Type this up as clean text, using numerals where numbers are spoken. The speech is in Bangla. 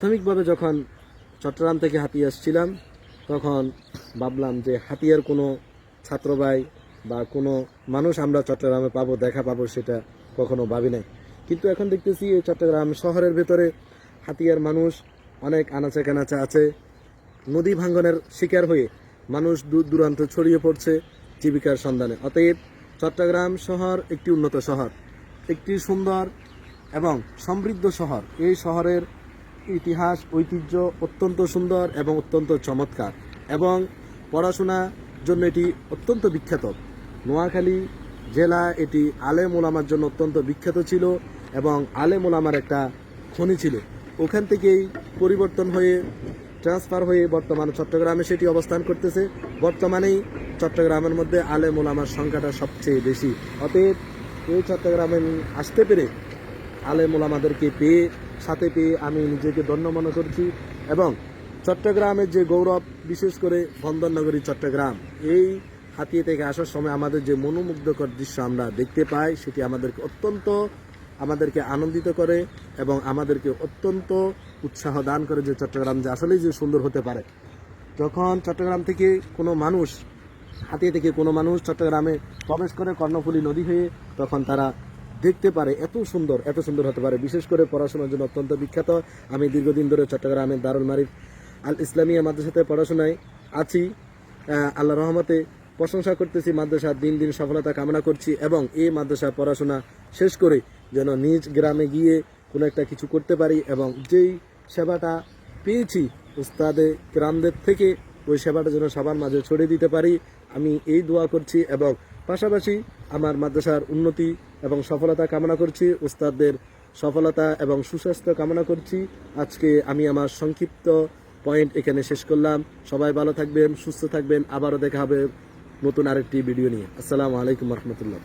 প্রাথমিকভাবে যখন চট্টগ্রাম থেকে হাতিয়া আসছিলাম তখন ভাবলাম যে হাতিয়ার কোনো ছাত্র ভাই বা কোনো মানুষ আমরা চট্টগ্রামে পাবো, দেখা পাবো, সেটা কখনো ভাবি নাই। কিন্তু এখন দেখতেছি এই চট্টগ্রাম শহরের ভেতরে হাতিয়ার মানুষ অনেক আনাচে কানাচে আছে। নদী ভাঙ্গনের শিকার হয়ে মানুষ দূর দূরান্ত ছড়িয়ে পড়ছে জীবিকার সন্ধানে। অতএব চট্টগ্রাম শহর একটি উন্নত শহর, একটি সুন্দর এবং সমৃদ্ধ শহর। এই শহরের ইতিহাস ঐতিহ্য অত্যন্ত সুন্দর এবং অত্যন্ত চমৎকার, এবং পড়াশোনার জন্য এটি অত্যন্ত বিখ্যাত। নোয়াখালী জেলা এটি আলেম ওলামার জন্য অত্যন্ত বিখ্যাত ছিল এবং আলেম ওলামার একটা খনি ছিল। ওখান থেকেই পরিবর্তন হয়ে ট্রান্সফার হয়ে বর্তমানে চট্টগ্রামে সেটি অবস্থান করতেছে। বর্তমানেই চট্টগ্রামের মধ্যে আলেম ওলামার সংখ্যাটা সবচেয়ে বেশি। অতএব এই চট্টগ্রামে আসতে পেরে আলেম ওলামাদেরকে সাথে পেয়ে আমি নিজেকে ধন্য মনে করছি। এবং চট্টগ্রামের যে গৌরব, বিশেষ করে বন্দরনগরী চট্টগ্রাম, এই হাতিয়া থেকে আসার সময় আমাদের যে মনোমুগ্ধকর দৃশ্য আমরা দেখতে পাই, সেটি আমাদেরকে আনন্দিত করে এবং আমাদেরকে অত্যন্ত উৎসাহ দান করে যে চট্টগ্রাম যে আসলেই যে সুন্দর হতে পারে। যখন চট্টগ্রাম থেকে কোনো মানুষ, হাতিয়া থেকে কোনো মানুষ চট্টগ্রামে প্রবেশ করে কর্ণফুলী নদী হয়ে, তখন তারা দেখতে পারে এত সুন্দর হতে পারে। বিশেষ করে পড়াশোনার জন্য অত্যন্ত বিখ্যাত। আমি দীর্ঘদিন ধরে চট্টগ্রামের দারুল মারিফ আল ইসলামিয়া মাদ্রাসাতে পড়াশোনায় আছি। আল্লাহ রহমতে প্রশংসা করতেছি, মাদ্রাসার দিন দিন সফলতা কামনা করছি এবং এই মাদ্রাসার পড়াশোনা শেষ করে যেন নিজ গ্রামে গিয়ে কোনো একটা কিছু করতে পারি এবং যেই সেবাটা পেয়েছি উস্তাদে গ্রামদের থেকে, ওই সেবাটা যেন সবার মাঝে ছড়িয়ে দিতে পারি, আমি এই দোয়া করছি। এবং পাশাপাশি আমার মাদ্রাসার উন্নতি এবং সফলতা কামনা করছি, উস্তাদদের সফলতা এবং সুস্বাস্থ্য কামনা করছি। আজকে আমি আমার সংক্ষিপ্ত পয়েন্ট এখানে শেষ করলাম। সবাই ভালো থাকবেন, সুস্থ থাকবেন। আবারও দেখা হবে নতুন আরেকটি ভিডিও নিয়ে। আসসালামু আলাইকুম রহমতুল্লাহ।